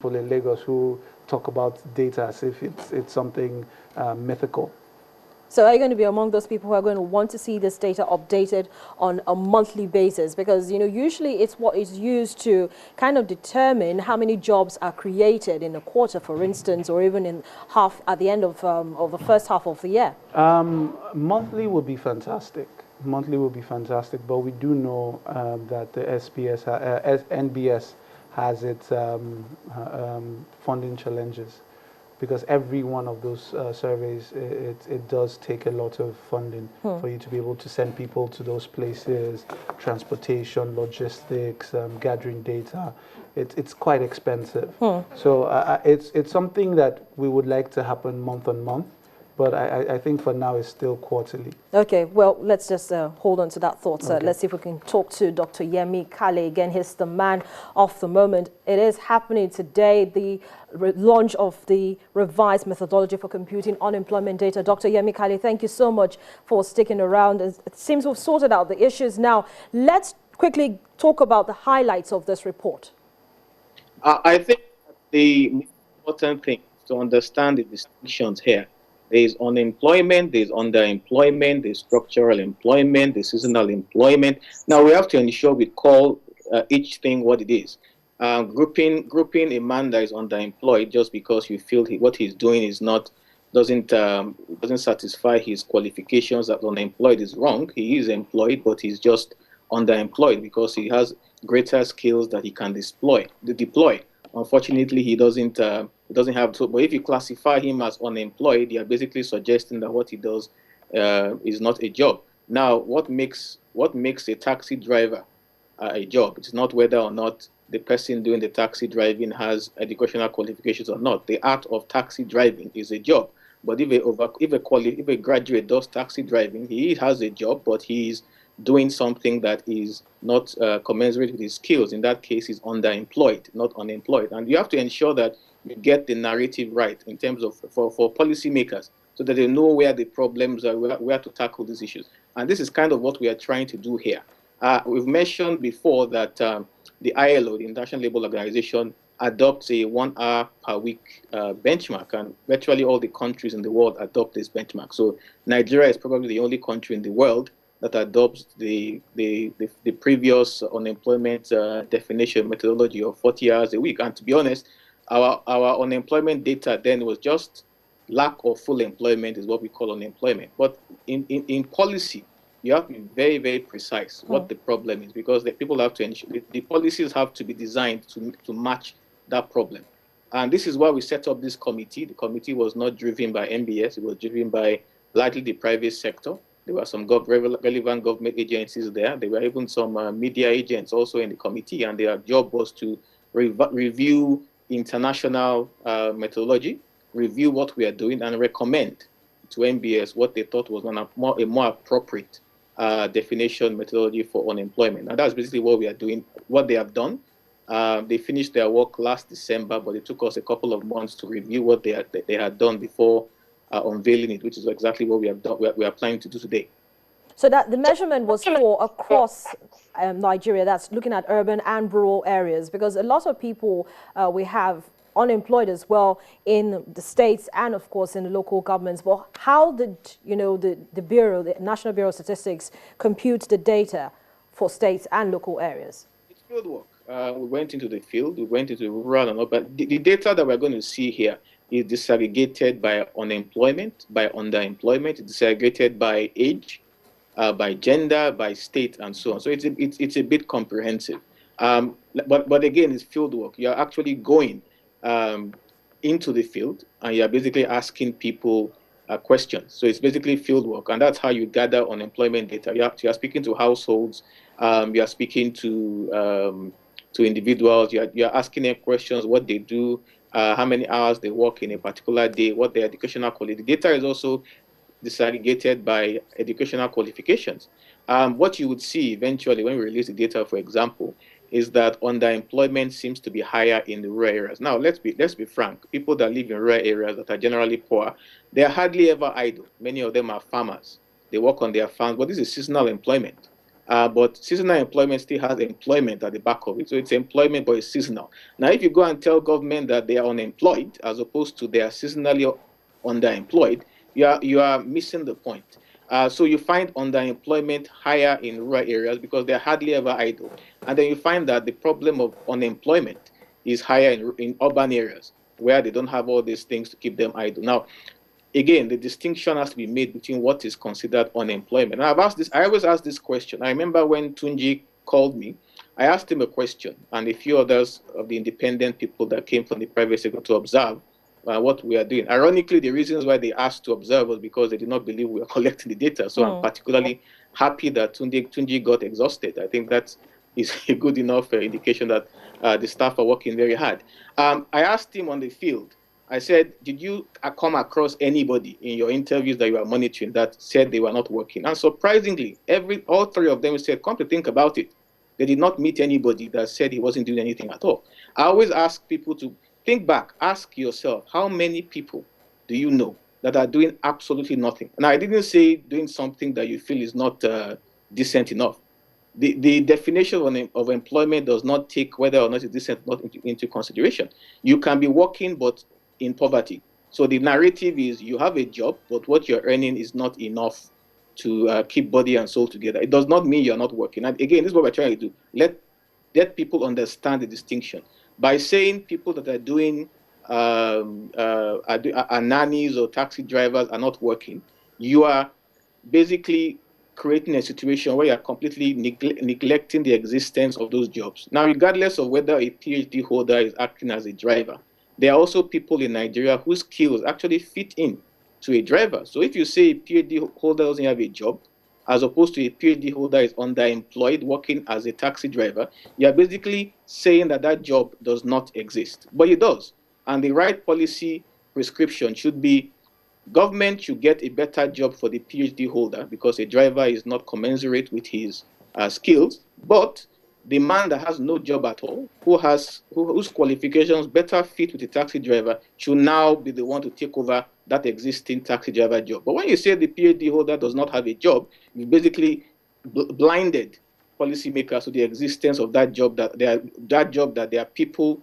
people in Lagos who talk about data as if it's something mythical. So are you going to be among those people who are going to want to see this data updated on a monthly basis? Because, usually it's what is used to kind of determine how many jobs are created in a quarter, for instance, or even in half at the end of the first half of the year. Monthly would be fantastic. Monthly would be fantastic, but we do know that the NBS has its funding challenges because every one of those surveys, it does take a lot of funding for you to be able to send people to those places, transportation, logistics, gathering data. It's quite expensive. So it's something that we would like to happen month on month, but I think for now it's still quarterly. Okay, well, let's just hold on to that thought, sir. Okay. Let's see if we can talk to Dr. Yemi Kale again. He's the man of the moment. It is happening today, the launch of the revised methodology for computing unemployment data. Dr. Yemi Kale, thank you so much for sticking around. It seems we've sorted out the issues now. Let's quickly talk about the highlights of this report. I think the most important thing is to understand the distinctions here. There is unemployment, there is underemployment, there is structural employment, there is seasonal employment. Now we have to ensure we call each thing what it is. Grouping a man that is underemployed just because you feel what he's doing is not doesn't satisfy his qualifications as unemployed is wrong. He is employed, but he's just underemployed because he has greater skills that he can deploy. Unfortunately, he doesn't have to. But if you classify him as unemployed, you are basically suggesting that what he does is not a job. Now, what makes a taxi driver a job? It's not whether or not the person doing the taxi driving has educational qualifications or not. The art of taxi driving is a job. But if a graduate does taxi driving, he has a job, but he's doing something that is not commensurate with his skills. In that case, he's underemployed, not unemployed. And you have to ensure that you get the narrative right in terms of for policymakers, so that they know where the problems are, where to tackle these issues. And this is kind of what we are trying to do here. We've mentioned before that the ILO, the International Labour Organization, adopts a 1 hour per week benchmark, and virtually all the countries in the world adopt this benchmark. So Nigeria is probably the only country in the world that adopts the previous unemployment definition methodology of 40 hours a week. And to be honest, our unemployment data then was just lack of full employment is what we call unemployment. But in policy, you have to be very, very precise what the problem is, because the people have to ensure the policies have to be designed to match that problem. And this is why we set up this committee. The committee was not driven by MBS, it was driven by largely the private sector. There were some relevant government agencies there. There were even some media agents also in the committee, and their job was to review international methodology, review what we are doing, and recommend to MBS what they thought was a more appropriate definition methodology for unemployment. And that's basically what we are doing, what they have done. They finished their work last December, but it took us a couple of months to review what they had done before unveiling it, which is exactly what we have done. We are planning to do today. So that the measurement was for across Nigeria, that's looking at urban and rural areas, because a lot of people we have unemployed as well in the states and of course in the local governments. But how did the Bureau, the National Bureau of Statistics, compute the data for states and local areas? It's field work. We went into the field, we went into rural and all, but the data that we're going to see here is disaggregated by unemployment, by underemployment, it's disaggregated by age, by gender, by state, and so on. So it's a bit comprehensive. But again, it's field work. You're actually going into the field, and you're basically asking people questions. So it's basically field work, and that's how you gather unemployment data. You are speaking to households, you are speaking to individuals. You're asking them questions, what they do, how many hours they work in a particular day, what their educational quality. Data is also disaggregated by educational qualifications. What you would see eventually when we release the data, for example, is that underemployment seems to be higher in the rural areas. Now, let's be frank. People that live in rural areas that are generally poor, they are hardly ever idle. Many of them are farmers. They work on their farms, but this is seasonal employment. But seasonal employment still has employment at the back of it. So it's employment, but it's seasonal. Now, if you go and tell government that they are unemployed as opposed to they are seasonally underemployed, you are missing the point. So you find underemployment higher in rural areas because they're hardly ever idle. And then you find that the problem of unemployment is higher in urban areas where they don't have all these things to keep them idle. Now, again, the distinction has to be made between what is considered unemployment. And I've asked this, I always ask this question. I remember when Tunji called me, I asked him a question, and a few others of the independent people that came from the private sector to observe what we are doing. Ironically, the reasons why they asked to observe was because they did not believe we were collecting the data. So I'm particularly happy that Tunji got exhausted. I think that is a good enough indication that the staff are working very hard. I asked him on the field, I said, did you come across anybody in your interviews that you are monitoring that said they were not working? And surprisingly, all three of them said, come to think about it, they did not meet anybody that said he wasn't doing anything at all. I always ask people to think back, ask yourself, how many people do you know that are doing absolutely nothing? And I didn't say doing something that you feel is not decent enough. The definition of employment does not take whether or not it's decent or not into consideration. You can be working, but in poverty. So the narrative is you have a job, but what you're earning is not enough to keep body and soul together. It does not mean you're not working. And again, this is what we're trying to do. Let people understand the distinction. By saying people that are doing are nannies or taxi drivers are not working, you are basically creating a situation where you're completely neglecting the existence of those jobs. Now, regardless of whether a PhD holder is acting as a driver, there are also people in Nigeria whose skills actually fit in to a driver. So if you say a PhD holder doesn't have a job, as opposed to a PhD holder is underemployed working as a taxi driver, you're basically saying that that job does not exist. But it does. And the right policy prescription should be government should get a better job for the PhD holder because a driver is not commensurate with his skills. But the man that has no job at all, whose qualifications better fit with a taxi driver, should now be the one to take over that existing taxi driver job. But when you say the PhD holder does not have a job, you basically blinded policymakers to the existence of that job that there are people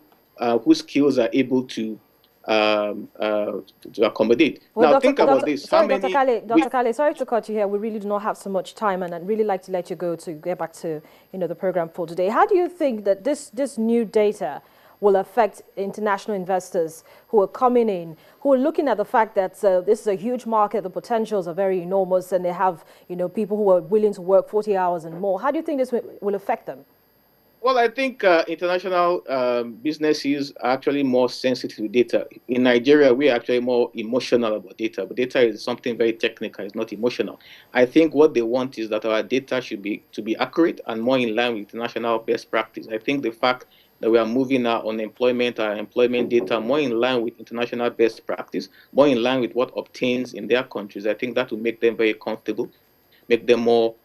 whose skills are able to accommodate. Well, Now, think about this. Sorry, Dr. Kale, sorry to cut you here. We really do not have so much time, and I'd really like to let you go to get back to the program for today. How do you think that this new data will affect international investors who are coming in, who are looking at the fact that this is a huge market, the potentials are very enormous, and they have people who are willing to work 40 hours and more? How do you think this will affect them? Well, I think international businesses are actually more sensitive to data. In Nigeria, we are actually more emotional about data, but data is something very technical, it's not emotional. I think what they want is that our data should be accurate and more in line with international best practice. I think the fact that we are moving our unemployment, our employment data more in line with international best practice, more in line with what obtains in their countries, I think that will make them very comfortable, make them more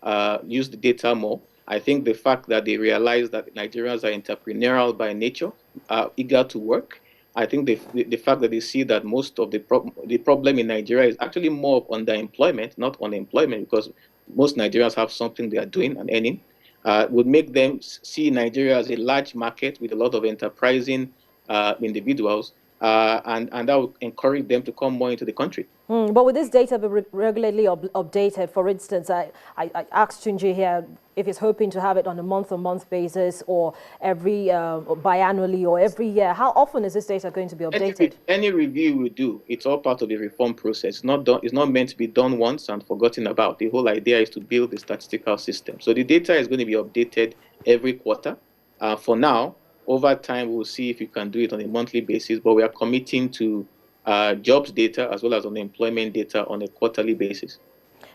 use the data more. I think the fact that they realize that Nigerians are entrepreneurial by nature, are eager to work. I think the fact that they see that most of the problem in Nigeria is actually more of underemployment, not unemployment, because most Nigerians have something they are doing and earning, would make them see Nigeria as a large market with a lot of enterprising individuals, and that would encourage them to come more into the country. But with this data be regularly updated, for instance, I asked Tunji here if he's hoping to have it on a month-on-month basis or every biannually or every year. How often is this data going to be updated? Any review we do, it's all part of the reform process. It's not meant to be done once and forgotten about. The whole idea is to build a statistical system. So the data is going to be updated every quarter. For now, over time, we'll see if we can do it on a monthly basis, but we are committing to jobs data as well as unemployment data on a quarterly basis.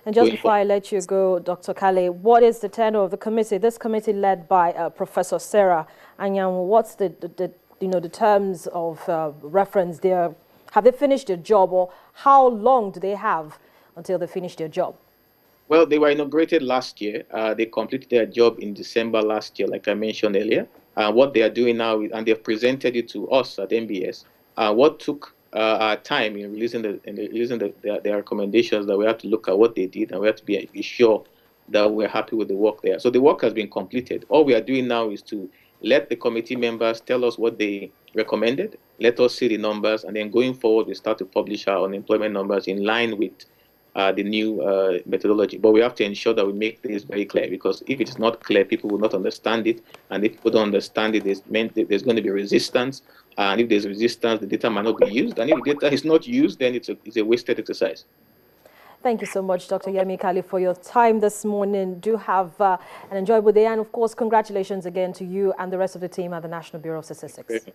And just before I let you go, Dr. Kale, what is the tenor of the committee? This committee led by Professor Sarah Anyanwu. What's the terms of reference there? Have they finished their job, or how long do they have until they finish their job? Well, they were inaugurated last year. They completed their job in December last year, like I mentioned earlier. What they are doing now, and they've presented it to us at MBS. What took our time in releasing their recommendations, that we have to look at what they did, and we have to be sure that we're happy with the work there. So the work has been completed. All we are doing now is to let the committee members tell us what they recommended, let us see the numbers, and then going forward, we start to publish our unemployment numbers in line with the new methodology. But we have to ensure that we make this very clear, because if it's not clear, people will not understand it. And if people don't understand it, there's going to be resistance. And if there's resistance, the data might not be used. And if the data is not used, then it's a wasted exercise. Thank you so much, Dr. Yemi Kali, for your time this morning. Do have an enjoyable day. And, of course, congratulations again to you and the rest of the team at the National Bureau of Statistics.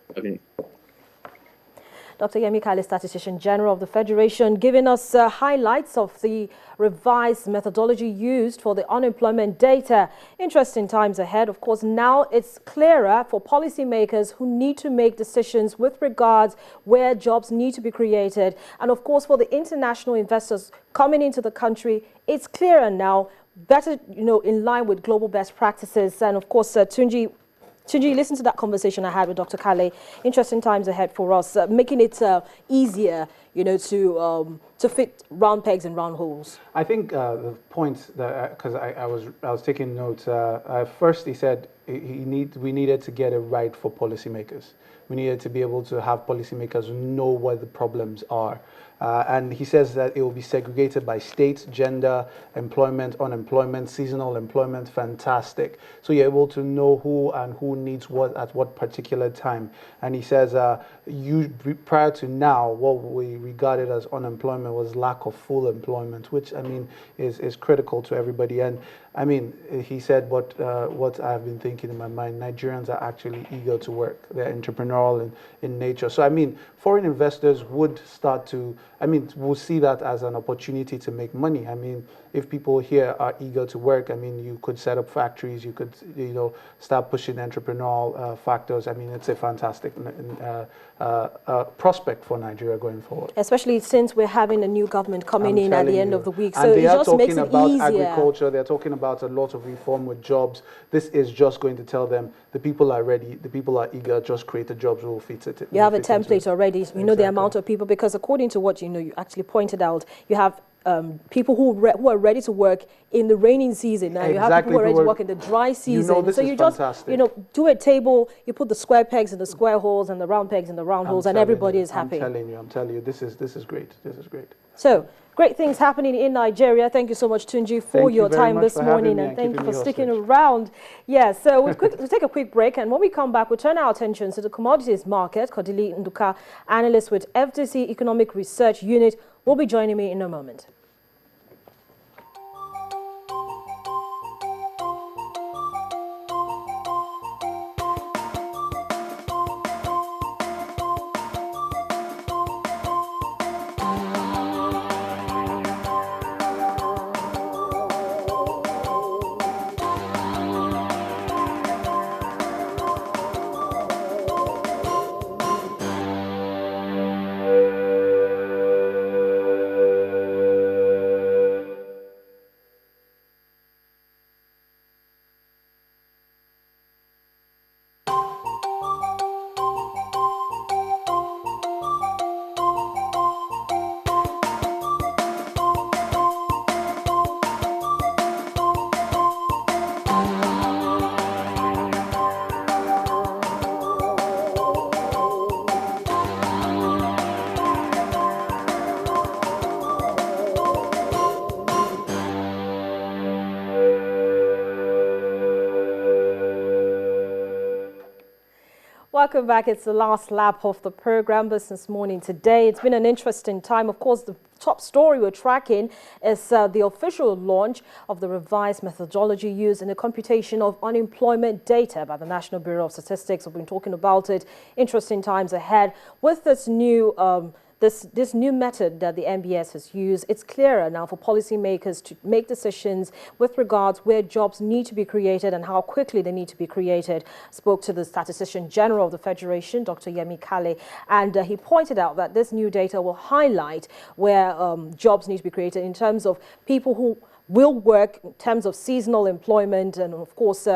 Dr. Yemi Kali, Statistician General of the Federation, giving us highlights of the revised methodology used for the unemployment data. Interesting times ahead. Of course, now it's clearer for policymakers who need to make decisions with regards where jobs need to be created. And, of course, for the international investors coming into the country, it's clearer now, better, in line with global best practices. And, of course, Tunji, listen to that conversation I had with Dr. Kale. Interesting times ahead for us, making it easier, to fit round pegs in round holes. I think the point that, because I was taking notes. First, he said we needed to get it right for policymakers. We needed to be able to have policymakers know what the problems are. And he says that it will be segregated by state, gender, employment, unemployment, seasonal employment. Fantastic. So you're able to know who needs what at what particular time. And he says prior to now, what we regarded as unemployment was lack of full employment, which, I mean, is critical to everybody. And I mean, he said what I've been thinking in my mind, Nigerians are actually eager to work. They're entrepreneurial in nature. So, I mean, foreign investors would start to, we'll see that as an opportunity to make money. I mean, if people here are eager to work, I mean, you could set up factories, you could, start pushing entrepreneurial factors. I mean, it's a fantastic prospect for Nigeria going forward. Especially since we're having a new government coming in at the end of the week. So it just makes it easier. They are talking about agriculture, they're talking about a lot of reform with jobs. This is just going to tell them the people are ready, the people are eager, just create the jobs, will fit it. You have a template already, you know the amount of people, because according to what you actually pointed out, you have people who are ready to work in the raining season. Now you have people who are ready to work in the dry season. This so is you fantastic. just, do a table, you put the square pegs in the square holes and the round pegs in the round holes, and everybody is happy. I'm telling you, this is great. This is great. So, great things happening in Nigeria. Thank you so much, Tunji, for your time this morning, and thank you for sticking around. Yeah, so we'll take a quick break, and when we come back, we'll turn our attention to the commodities market. Kodili Nduka, analyst with FTC Economic Research Unit, will be joining me in a moment. Welcome back. It's the last lap of the program Business Morning today. It's been an interesting time. Of course, the top story we're tracking is the official launch of the revised methodology used in the computation of unemployment data by the National Bureau of Statistics. We've been talking about it. Interesting times ahead with this new this new method that the NBS has used. It's clearer now for policymakers to make decisions with regards where jobs need to be created and how quickly they need to be created. Spoke to the Statistician General of the Federation, Dr. Yemi Kale, and he pointed out that this new data will highlight where jobs need to be created in terms of people who will work in terms of seasonal employment and, of course,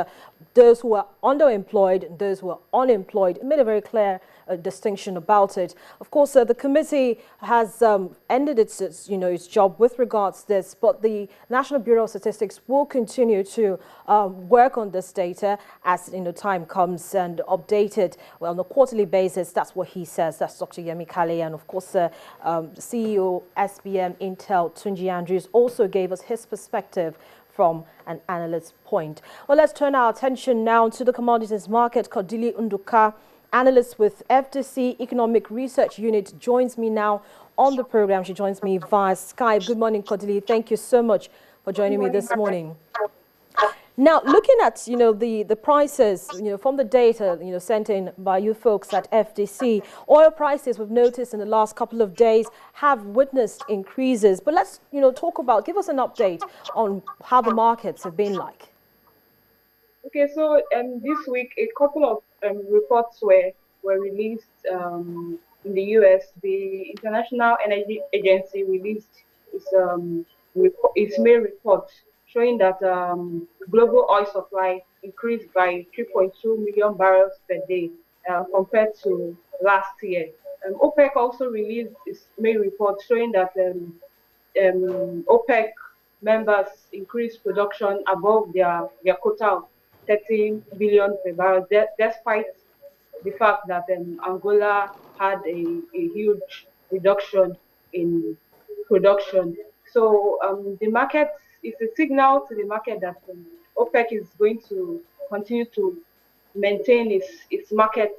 those who are underemployed and those who are unemployed. It made a very clear distinction about it. Of course, the committee has ended its job with regards to this, but the National Bureau of Statistics will continue to work on this data as time comes and update it on a quarterly basis. That's what he says. That's Dr. Yemi Kale, and of course, CEO SBM Intel Tunji Andrews also gave us his perspective from an analyst's point. Well, let's turn our attention now to the commodities market. Kodili Unduka, analyst with FDC Economic Research Unit, joins me now on the program. She joins me via Skype. Good morning, Kodili. Thank you so much for joining me this morning. Now, looking at the prices from the data sent in by you folks at FDC, oil prices we've noticed in the last couple of days have witnessed increases. But let's give us an update on how the markets have been like. Okay, so this week a couple of reports were released in the U.S. The International Energy Agency released its May report showing that global oil supply increased by 3.2 million barrels per day compared to last year. OPEC also released its May report showing that OPEC members increased production above their quota of 13 billion per barrel, despite the fact that Angola had a huge reduction in production. So the market is a signal to the market that OPEC is going to continue to maintain its market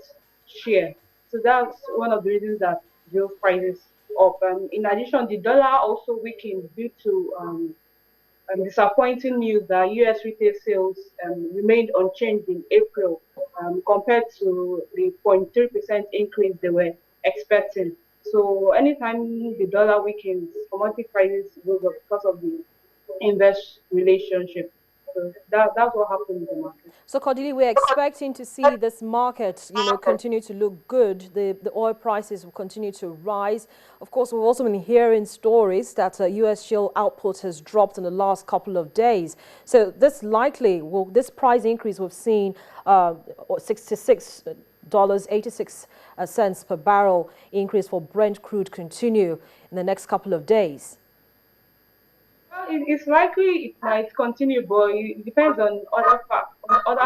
share. So that's one of the reasons that drove prices up. In addition, the dollar also weakened due to disappointing news that U.S. retail sales remained unchanged in April compared to the 0.3% increase they were expecting. So anytime the dollar weakens, commodity prices goes up because of the inverse relationship. So that's what happened in the market. So, Kodili, we're expecting to see this market, continue to look good. The oil prices will continue to rise. Of course, we've also been hearing stories that U.S. shale output has dropped in the last couple of days. So, this price increase we've seen, $66.86 per barrel increase for Brent crude, continue in the next couple of days. It's likely it might continue, but it depends on other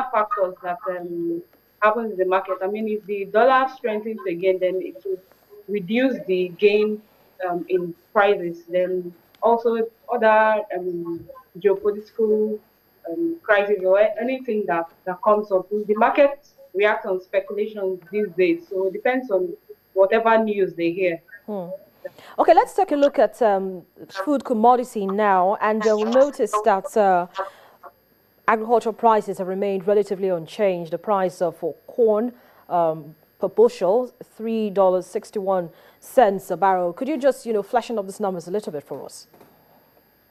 factors that happen in the market. I mean, if the dollar strengthens again, then it will reduce the gain in prices. Then also other geopolitical crisis or anything that comes up. The market reacts on speculations these days, so it depends on whatever news they hear. Okay, let's take a look at food commodity now, and we'll notice that agricultural prices have remained relatively unchanged. The price for corn per bushel, $3.61 a barrel. Could you just, flesh up these numbers a little bit for us?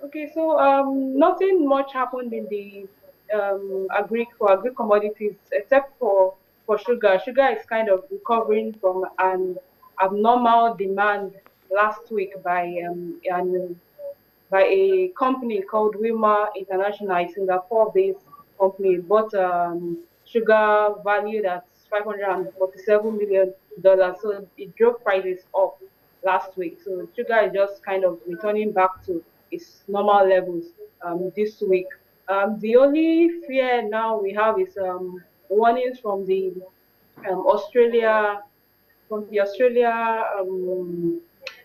Okay, so nothing much happened in the agri commodities except for sugar. Sugar is kind of recovering from an abnormal demand last week by a company called Wilmar International, a Singapore-based company. It bought sugar valued at $547 million. So it drove prices up last week. So sugar is just kind of returning back to its normal levels this week. The only fear now we have is warnings from the Australia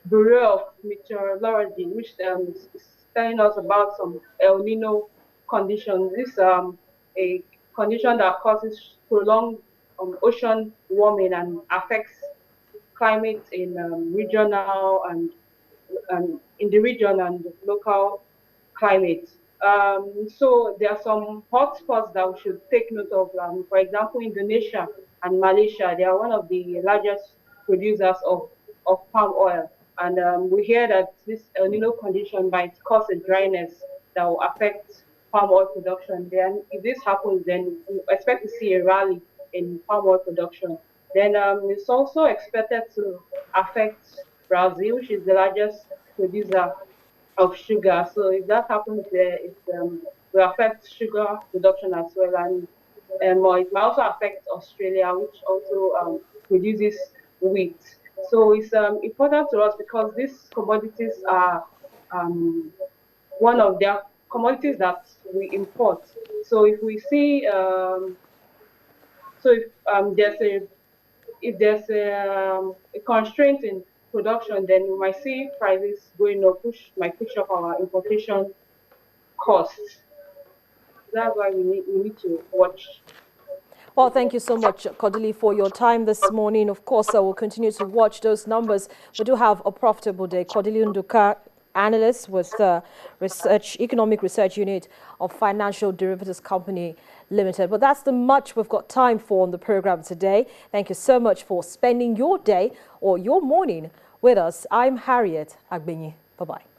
Bureau of Meteorology, which is telling us about some El Nino conditions. This is a condition that causes prolonged ocean warming and affects climate in regional and in the region and local climate. So there are some hotspots that we should take note of. For example, Indonesia and Malaysia, they are one of the largest producers of palm oil. And we hear that this El Nino condition might cause a dryness that will affect palm oil production. Then if this happens, then we expect to see a rally in palm oil production. Then it's also expected to affect Brazil, which is the largest producer of sugar. So if that happens there, it will affect sugar production as well, and or it might also affect Australia, which also produces wheat. So it's important to us because these commodities are um, one of their commodities that we import. So if we see, so if there's a constraint in production, then we might see prices going up, push might push up our importation costs. That's why we need to watch. Well, thank you so much, Kodili, for your time this morning. Of course, I will continue to watch those numbers. We do have a profitable day. Kodili Nduka, analyst with the Economic Research Unit of Financial Derivatives Company Limited. But that's the much we've got time for on the program today. Thank you so much for spending your day or your morning with us. I'm Harriet Agbenyi. Bye-bye.